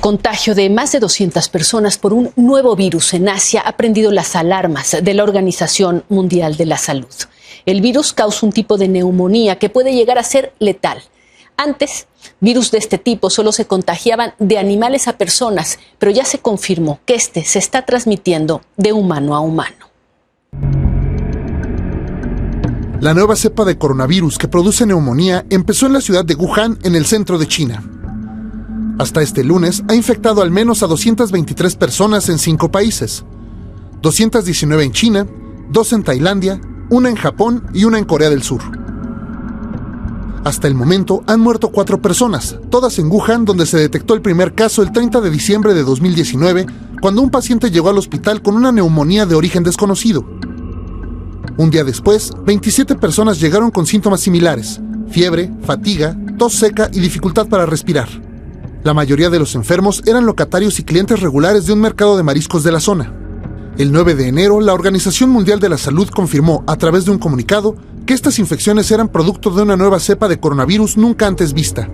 El contagio de más de 200 personas por un nuevo virus en Asia ha prendido las alarmas de la Organización Mundial de la Salud. El virus causa un tipo de neumonía que puede llegar a ser letal. Antes, virus de este tipo solo se contagiaban de animales a personas, pero ya se confirmó que este se está transmitiendo de humano a humano. La nueva cepa de coronavirus que produce neumonía empezó en la ciudad de Wuhan, en el centro de China. Hasta este lunes ha infectado al menos a 223 personas en 5 países. 219 en China, 2 en Tailandia, 1 en Japón y 1 en Corea del Sur. Hasta el momento han muerto 4 personas, todas en Wuhan, donde se detectó el primer caso el 30 de diciembre de 2019, cuando un paciente llegó al hospital con una neumonía de origen desconocido. Un día después, 27 personas llegaron con síntomas similares: fiebre, fatiga, tos seca y dificultad para respirar. La mayoría de los enfermos eran locatarios y clientes regulares de un mercado de mariscos de la zona. El 9 de enero, la Organización Mundial de la Salud confirmó, a través de un comunicado, que estas infecciones eran producto de una nueva cepa de coronavirus nunca antes vista.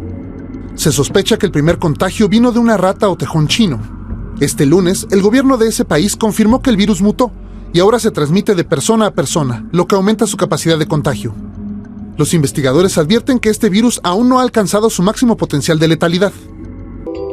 Se sospecha que el primer contagio vino de una rata o tejón chino. Este lunes, el gobierno de ese país confirmó que el virus mutó y ahora se transmite de persona a persona, lo que aumenta su capacidad de contagio. Los investigadores advierten que este virus aún no ha alcanzado su máximo potencial de letalidad.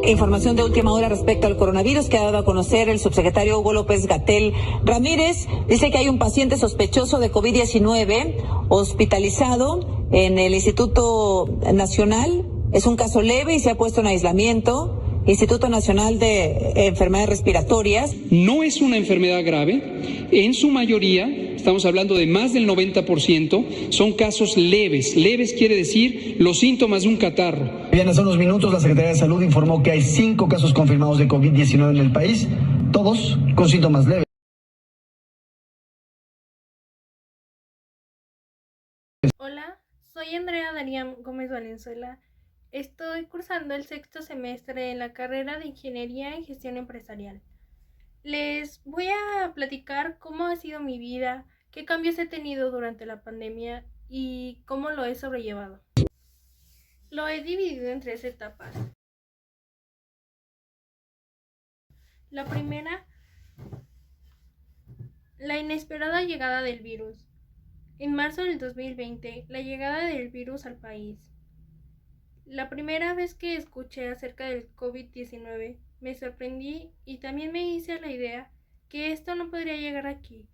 Información de última hora respecto al coronavirus que ha dado a conocer el subsecretario Hugo López-Gatell Ramírez. Dice que hay un paciente sospechoso de COVID-19 hospitalizado en el Instituto Nacional. Es un caso leve y se ha puesto en aislamiento. Instituto Nacional de Enfermedades Respiratorias. No es una enfermedad grave. En su mayoría, estamos hablando de más del 90%, son casos leves. Leves quiere decir los síntomas de un catarro. Bien, hace unos minutos la Secretaría de Salud informó que hay 5 casos confirmados de COVID-19 en el país, todos con síntomas leves. Hola, soy Andrea Darían Gómez Valenzuela. Estoy cursando el 6º semestre en la carrera de Ingeniería en Gestión Empresarial. Les voy a platicar cómo ha sido mi vida, qué cambios he tenido durante la pandemia y cómo lo he sobrellevado. Lo he dividido en 3 etapas. La primera, la inesperada llegada del virus. En marzo del 2020, la llegada del virus al país. La primera vez que escuché acerca del COVID-19, me sorprendí y también me hice la idea que esto no podría llegar aquí.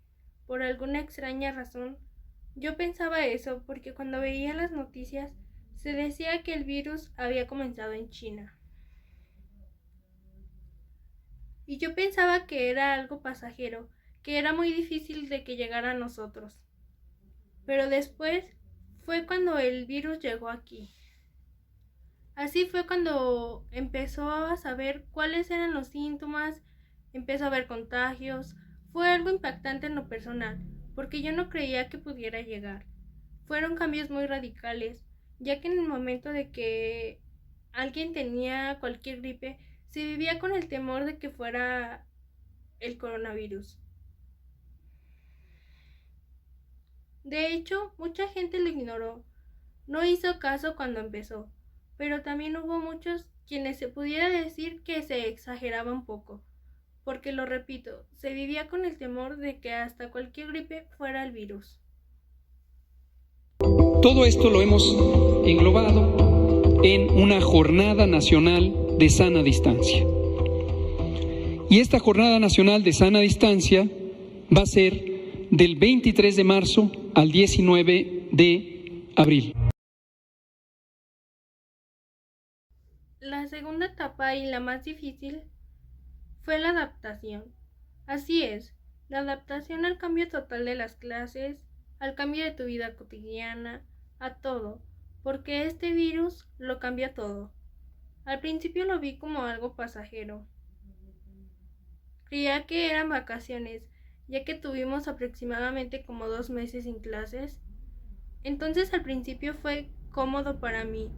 Por alguna extraña razón, yo pensaba eso porque cuando veía las noticias se decía que el virus había comenzado en China. Y yo pensaba que era algo pasajero, que era muy difícil de que llegara a nosotros. Pero después fue cuando el virus llegó aquí. Así fue cuando empezó a saber cuáles eran los síntomas, empezó a haber contagios. Fue algo impactante en lo personal, porque yo no creía que pudiera llegar. Fueron cambios muy radicales, ya que en el momento de que alguien tenía cualquier gripe, se vivía con el temor de que fuera el coronavirus. De hecho, mucha gente lo ignoró, no hizo caso cuando empezó. Pero también hubo muchos quienes se pudiera decir que se exageraba un poco, porque lo repito, se vivía con el temor de que hasta cualquier gripe fuera el virus. Todo esto lo hemos englobado en una jornada nacional de sana distancia. Y esta jornada nacional de sana distancia va a ser del 23 de marzo al 19 de abril. La segunda etapa y la más difícil fue la adaptación. Así es, la adaptación al cambio total de las clases, al cambio de tu vida cotidiana, a todo, porque este virus lo cambia todo. Al principio lo vi como algo pasajero. Creía que eran vacaciones, ya que tuvimos aproximadamente como 2 meses sin clases. Entonces al principio fue cómodo para mí.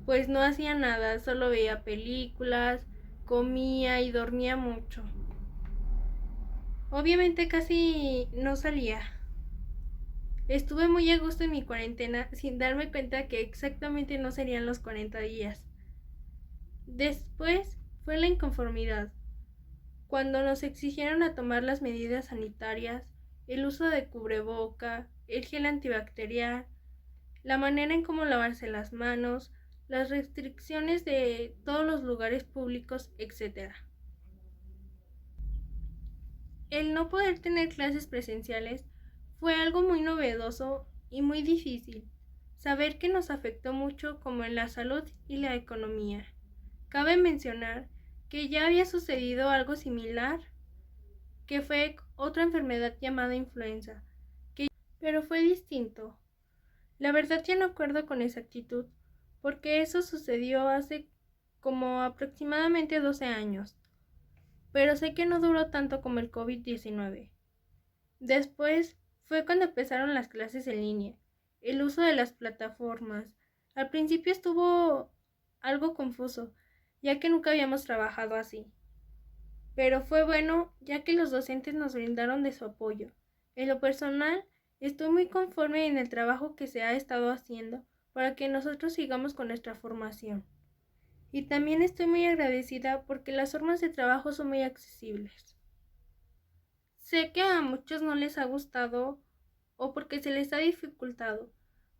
Pues no hacía nada, solo veía películas, comía y dormía mucho. Obviamente casi no salía. Estuve muy a gusto en mi cuarentena sin darme cuenta que exactamente no serían los 40 días. Después fue la inconformidad, cuando nos exigieron a tomar las medidas sanitarias, el uso de cubreboca, el gel antibacterial, la manera en cómo lavarse las manos, las restricciones de todos los lugares públicos, etc. El no poder tener clases presenciales fue algo muy novedoso y muy difícil. Saber que nos afectó mucho como en la salud y la economía. Cabe mencionar que ya había sucedido algo similar, que fue otra enfermedad llamada influenza, pero fue distinto. La verdad ya no acuerdo con exactitud, porque eso sucedió hace como aproximadamente 12 años, pero sé que no duró tanto como el COVID-19. Después fue cuando empezaron las clases en línea, el uso de las plataformas. Al principio estuvo algo confuso, ya que nunca habíamos trabajado así. Pero fue bueno, ya que los docentes nos brindaron de su apoyo. En lo personal, estoy muy conforme en el trabajo que se ha estado haciendo para que nosotros sigamos con nuestra formación. Y también estoy muy agradecida porque las formas de trabajo son muy accesibles. Sé que a muchos no les ha gustado o porque se les ha dificultado,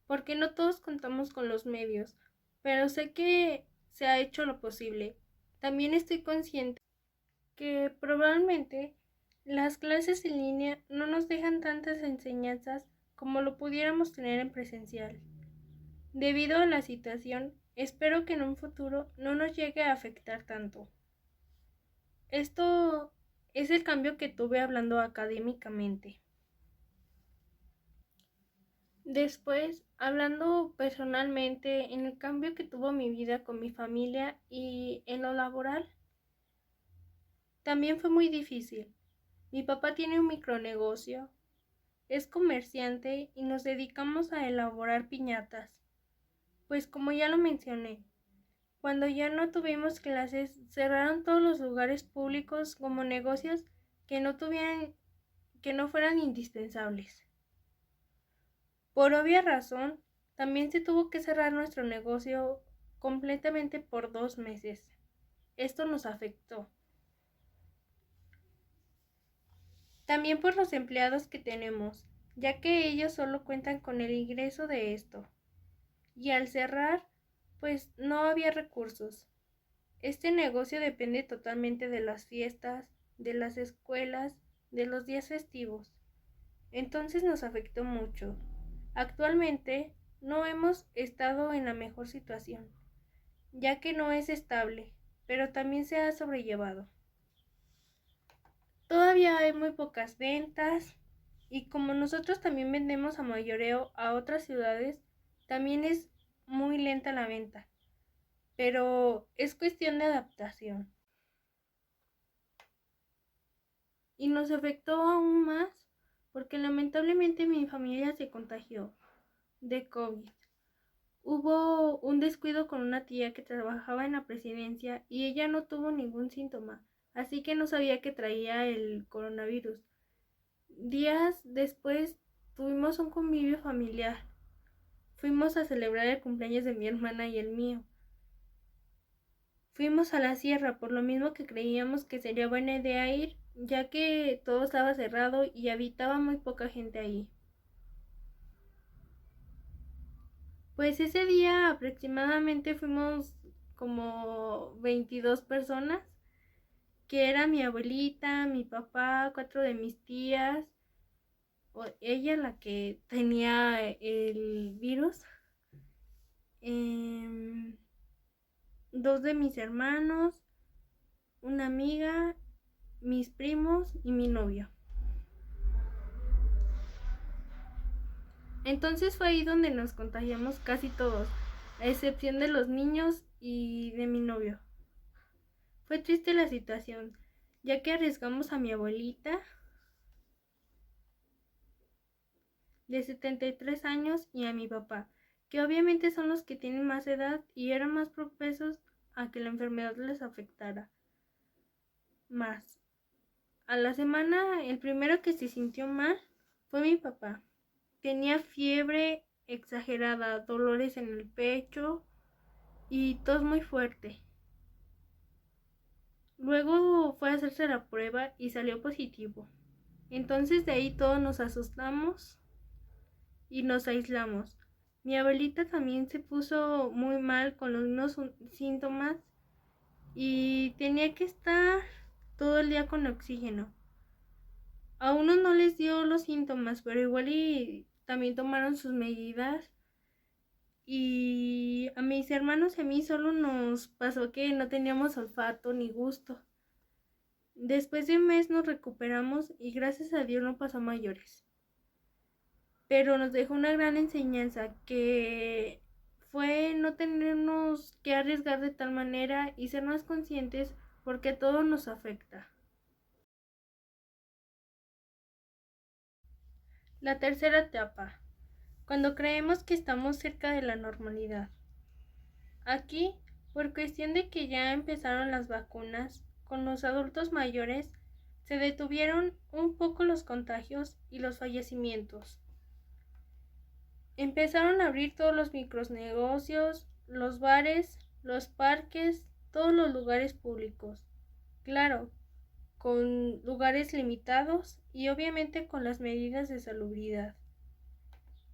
porque no todos contamos con los medios, pero sé que se ha hecho lo posible. También estoy consciente que probablemente las clases en línea no nos dejan tantas enseñanzas como lo pudiéramos tener en presencial. Debido a la situación, espero que en un futuro no nos llegue a afectar tanto. Esto es el cambio que tuve hablando académicamente. Después, hablando personalmente en el cambio que tuvo mi vida con mi familia y en lo laboral, también fue muy difícil. Mi papá tiene un micronegocio, es comerciante y nos dedicamos a elaborar piñatas. Pues como ya lo mencioné, cuando ya no tuvimos clases, cerraron todos los lugares públicos como negocios que no fueran indispensables. Por obvia razón, también se tuvo que cerrar nuestro negocio completamente por 2 meses. Esto nos afectó. También por los empleados que tenemos, ya que ellos solo cuentan con el ingreso de esto. Y al cerrar, pues no había recursos. Este negocio depende totalmente de las fiestas, de las escuelas, de los días festivos. Entonces nos afectó mucho. Actualmente no hemos estado en la mejor situación, ya que no es estable, pero también se ha sobrellevado. Todavía hay muy pocas ventas y como nosotros también vendemos a mayoreo a otras ciudades, también es muy lenta la venta, pero es cuestión de adaptación. Y nos afectó aún más porque lamentablemente mi familia se contagió de COVID. Hubo un descuido con una tía que trabajaba en la presidencia y ella no tuvo ningún síntoma, así que no sabía que traía el coronavirus. Días después tuvimos un convivio familiar. Fuimos a celebrar el cumpleaños de mi hermana y el mío. Fuimos a la sierra, por lo mismo que creíamos que sería buena idea ir, ya que todo estaba cerrado y habitaba muy poca gente ahí. Pues ese día aproximadamente fuimos como 22 personas, que era mi abuelita, mi papá, 4 de mis tías, ella la que tenía el virus, 2 de mis hermanos, una amiga, mis primos y mi novio. Entonces fue ahí donde nos contagiamos casi todos, a excepción de los niños y de mi novio. Fue triste la situación, ya que arriesgamos a mi abuelita de 73 años y a mi papá, que obviamente son los que tienen más edad y eran más propensos a que la enfermedad les afectara más. A la semana, el primero que se sintió mal fue mi papá. Tenía fiebre exagerada, dolores en el pecho y tos muy fuerte. Luego fue a hacerse la prueba y salió positivo. Entonces de ahí todos nos asustamos y nos aislamos. Mi abuelita también se puso muy mal con los mismos síntomas y tenía que estar todo el día con oxígeno. A unos no les dio los síntomas, pero igual y también tomaron sus medidas. Y a mis hermanos y a mí solo nos pasó que no teníamos olfato ni gusto. Después de un mes nos recuperamos y gracias a Dios no pasó a mayores. Pero nos dejó una gran enseñanza que fue no tenernos que arriesgar de tal manera y ser más conscientes porque todo nos afecta. La tercera etapa, cuando creemos que estamos cerca de la normalidad. Aquí, por cuestión de que ya empezaron las vacunas, con los adultos mayores se detuvieron un poco los contagios y los fallecimientos. Empezaron a abrir todos los micronegocios, los bares, los parques, todos los lugares públicos. Claro, con lugares limitados y obviamente con las medidas de salubridad.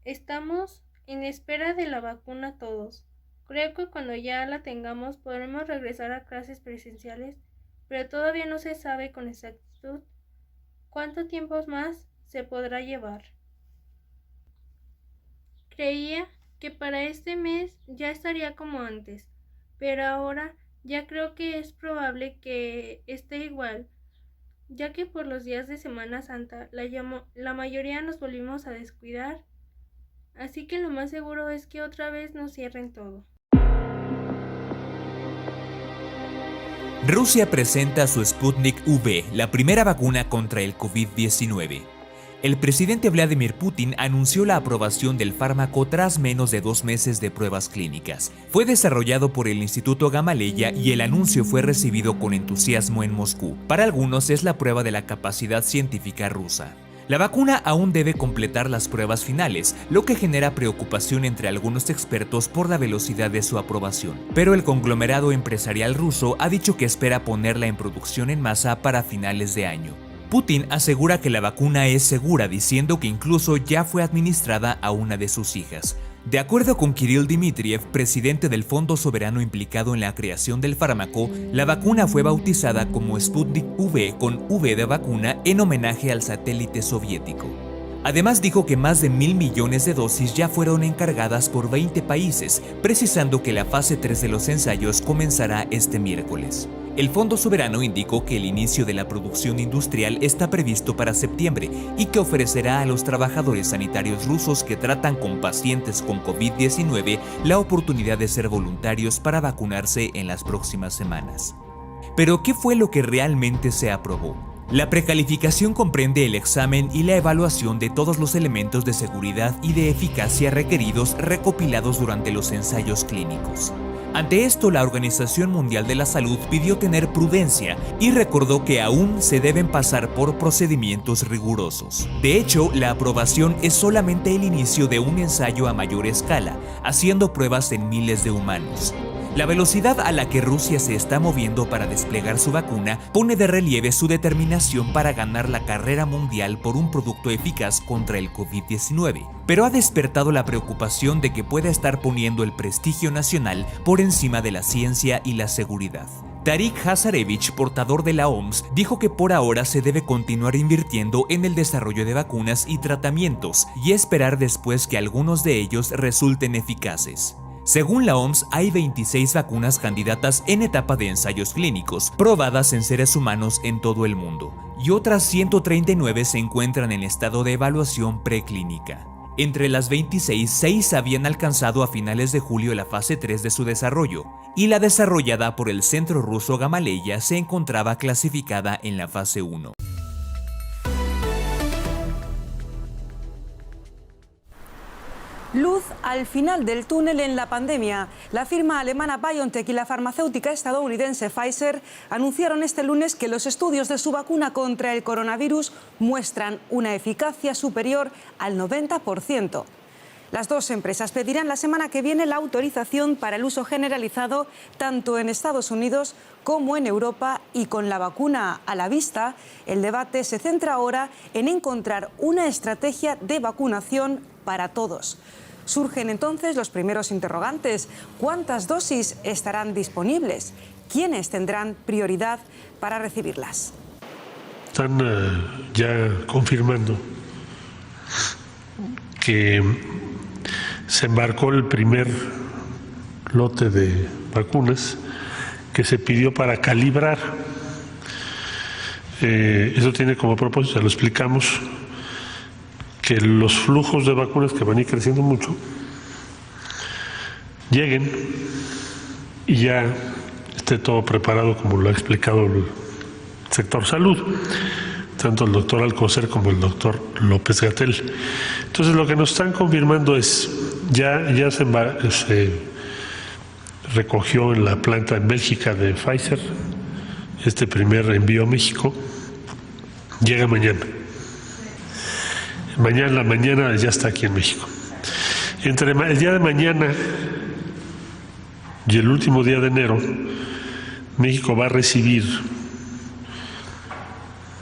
Estamos en espera de la vacuna todos. Creo que cuando ya la tengamos podremos regresar a clases presenciales, pero todavía no se sabe con exactitud cuánto tiempo más se podrá llevar. Creía que para este mes ya estaría como antes, pero ahora ya creo que es probable que esté igual, ya que por los días de Semana Santa la mayoría nos volvimos a descuidar, así que lo más seguro es que otra vez nos cierren todo. Rusia presenta su Sputnik V, la primera vacuna contra el COVID-19. El presidente Vladimir Putin anunció la aprobación del fármaco tras menos de 2 meses de pruebas clínicas. Fue desarrollado por el Instituto Gamaleya y el anuncio fue recibido con entusiasmo en Moscú. Para algunos es la prueba de la capacidad científica rusa. La vacuna aún debe completar las pruebas finales, lo que genera preocupación entre algunos expertos por la velocidad de su aprobación. Pero el conglomerado empresarial ruso ha dicho que espera ponerla en producción en masa para finales de año. Putin asegura que la vacuna es segura, diciendo que incluso ya fue administrada a una de sus hijas. De acuerdo con Kirill Dmitriev, presidente del Fondo Soberano implicado en la creación del fármaco, la vacuna fue bautizada como Sputnik V con V de vacuna en homenaje al satélite soviético. Además dijo que más de 1.000 millones de dosis ya fueron encargadas por 20 países, precisando que la fase 3 de los ensayos comenzará este miércoles. El Fondo Soberano indicó que el inicio de la producción industrial está previsto para septiembre y que ofrecerá a los trabajadores sanitarios rusos que tratan con pacientes con COVID-19 la oportunidad de ser voluntarios para vacunarse en las próximas semanas. Pero, ¿qué fue lo que realmente se aprobó? La precalificación comprende el examen y la evaluación de todos los elementos de seguridad y de eficacia requeridos recopilados durante los ensayos clínicos. Ante esto, la Organización Mundial de la Salud pidió tener prudencia y recordó que aún se deben pasar por procedimientos rigurosos. De hecho, la aprobación es solamente el inicio de un ensayo a mayor escala, haciendo pruebas en miles de humanos. La velocidad a la que Rusia se está moviendo para desplegar su vacuna pone de relieve su determinación para ganar la carrera mundial por un producto eficaz contra el COVID-19, pero ha despertado la preocupación de que pueda estar poniendo el prestigio nacional por encima de la ciencia y la seguridad. Tarik Hazarevich, portador de la OMS, dijo que por ahora se debe continuar invirtiendo en el desarrollo de vacunas y tratamientos y esperar después que algunos de ellos resulten eficaces. Según la OMS, hay 26 vacunas candidatas en etapa de ensayos clínicos, probadas en seres humanos en todo el mundo, y otras 139 se encuentran en estado de evaluación preclínica. Entre las 26, 6 habían alcanzado a finales de julio la fase 3 de su desarrollo, y la desarrollada por el centro ruso Gamaleya se encontraba clasificada en la fase 1. Luz al final del túnel en la pandemia. La firma alemana BioNTech y la farmacéutica estadounidense Pfizer anunciaron este lunes que los estudios de su vacuna contra el coronavirus muestran una eficacia superior al 90%. Las dos empresas pedirán la semana que viene la autorización para el uso generalizado tanto en Estados Unidos como en Europa, y con la vacuna a la vista, el debate se centra ahora en encontrar una estrategia de vacunación para todos. Surgen entonces los primeros interrogantes. ¿Cuántas dosis estarán disponibles? ¿Quiénes tendrán prioridad para recibirlas? Están ya confirmando que se embarcó el primer lote de vacunas que se pidió para calibrar. Eso tiene como propósito, ya lo explicamos, que los flujos de vacunas que van a ir creciendo mucho lleguen y ya esté todo preparado, como lo ha explicado el sector salud, tanto el doctor Alcocer como el doctor López-Gatell. Entonces, lo que nos están confirmando es, ya se recogió en la planta en Bélgica de Pfizer este primer envío a México, llega mañana. Mañana en la mañana ya está aquí en México. Entre el día de mañana y el último día de enero, México va a recibir,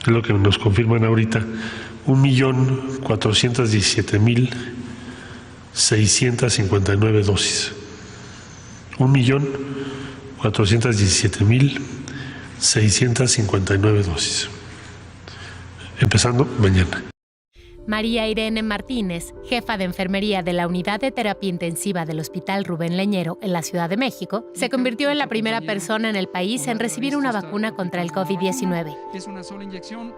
es lo que nos confirman ahorita, 1.417.659 dosis. 1.417.659 dosis. Empezando mañana. María Irene Martínez, jefa de enfermería de la Unidad de Terapia Intensiva del Hospital Rubén Leñero en la Ciudad de México, se convirtió en la primera persona en el país en recibir una vacuna contra el COVID-19. Es una sola inyección,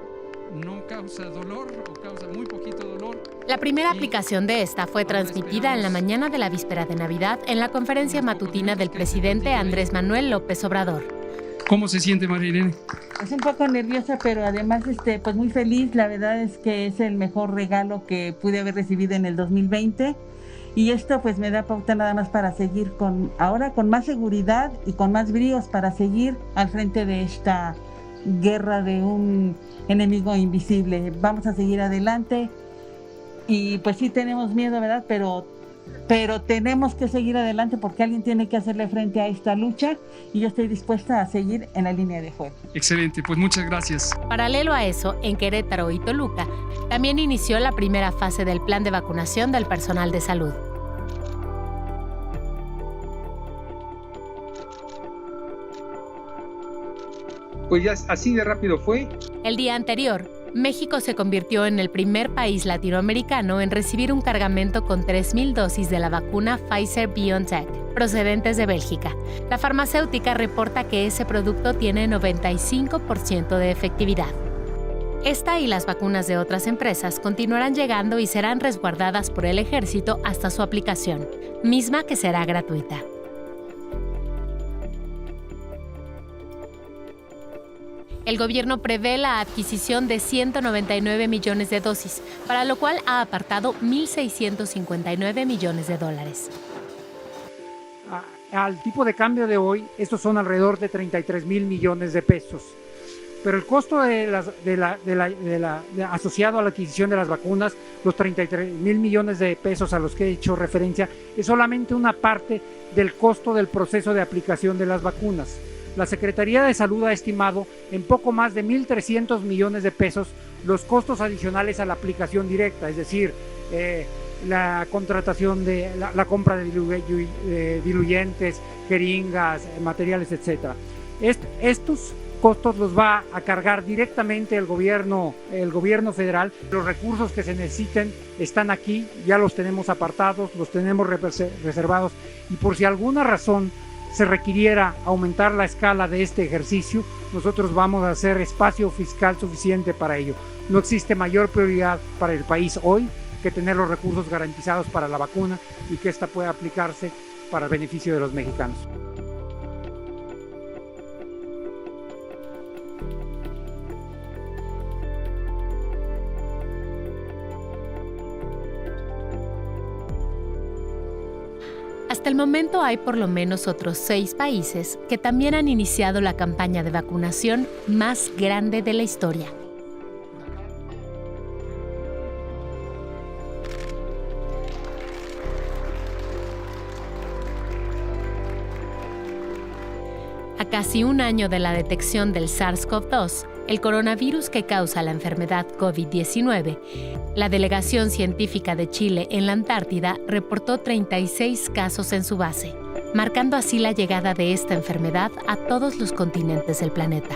no causa dolor o causa muy poquito dolor. La primera aplicación de esta fue transmitida en la mañana de la víspera de Navidad en la conferencia matutina del presidente Andrés Manuel López Obrador. ¿Cómo se siente, María Irene? Es un poco nerviosa, pero además pues muy feliz. La verdad es que es el mejor regalo que pude haber recibido en el 2020. Y esto pues me da pauta nada más para seguir ahora con más seguridad y con más bríos, para seguir al frente de esta guerra de un enemigo invisible. Vamos a seguir adelante y pues sí tenemos miedo, ¿verdad? Pero tenemos que seguir adelante porque alguien tiene que hacerle frente a esta lucha y yo estoy dispuesta a seguir en la línea de fuego. Excelente, pues muchas gracias. Paralelo a eso, en Querétaro y Toluca, también inició la primera fase del plan de vacunación del personal de salud. Pues ya así de rápido fue. El día anterior, México se convirtió en el primer país latinoamericano en recibir un cargamento con 3,000 dosis de la vacuna Pfizer-BioNTech, procedentes de Bélgica. La farmacéutica reporta que ese producto tiene 95% de efectividad. Esta y las vacunas de otras empresas continuarán llegando y serán resguardadas por el ejército hasta su aplicación, misma que será gratuita. El gobierno prevé la adquisición de 199 millones de dosis, para lo cual ha apartado 1.659 millones de dólares. Al tipo de cambio de hoy, estos son alrededor de 33,000 millones de pesos. Pero el costo asociado a la adquisición de las vacunas, los 33,000 millones de pesos a los que he hecho referencia, es solamente una parte del costo del proceso de aplicación de las vacunas. La Secretaría de Salud ha estimado en poco más de 1.300 millones de pesos los costos adicionales a la aplicación directa, es decir, la contratación de la compra de diluyentes, jeringas, materiales, etc. Estos costos los va a cargar directamente el gobierno federal. Los recursos que se necesiten están aquí, ya los tenemos apartados, los tenemos reservados, y por si alguna razón se requiriera aumentar la escala de este ejercicio, nosotros vamos a hacer espacio fiscal suficiente para ello. No existe mayor prioridad para el país hoy que tener los recursos garantizados para la vacuna y que ésta pueda aplicarse para el beneficio de los mexicanos. Hasta el momento hay por lo menos otros 6 países que también han iniciado la campaña de vacunación más grande de la historia. A casi un año de la detección del SARS-CoV-2, el coronavirus que causa la enfermedad COVID-19, la Delegación Científica de Chile en la Antártida reportó 36 casos en su base, marcando así la llegada de esta enfermedad a todos los continentes del planeta.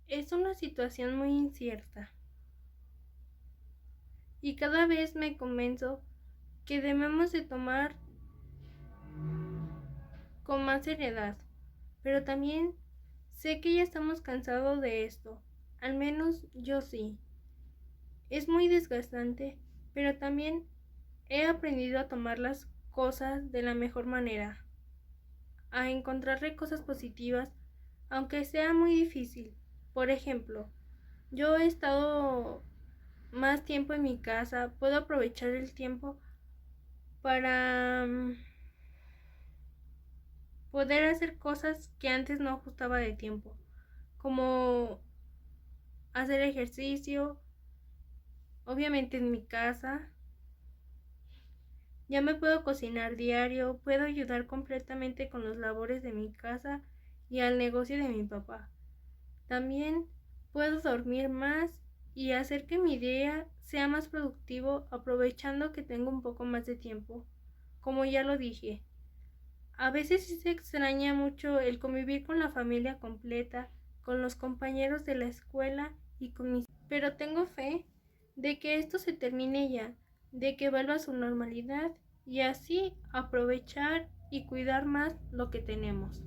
Es una situación muy incierta y cada vez me convenzo que debemos de tomar con más seriedad, pero también sé que ya estamos cansados de esto, al menos yo sí. Es muy desgastante, pero también he aprendido a tomar las cosas de la mejor manera, a encontrarle cosas positivas, aunque sea muy difícil. Por ejemplo, yo he estado más tiempo en mi casa, puedo aprovechar el tiempo para poder hacer cosas que antes no ajustaba de tiempo, como hacer ejercicio, obviamente en mi casa. Ya me puedo cocinar diario, puedo ayudar completamente con los labores de mi casa y al negocio de mi papá. También puedo dormir más y hacer que mi día sea más productivo aprovechando que tengo un poco más de tiempo. Como ya lo dije, a veces sí se extraña mucho el convivir con la familia completa, con los compañeros de la escuela y con mis... Pero tengo fe de que esto se termine ya, de que vuelva a su normalidad y así aprovechar y cuidar más lo que tenemos.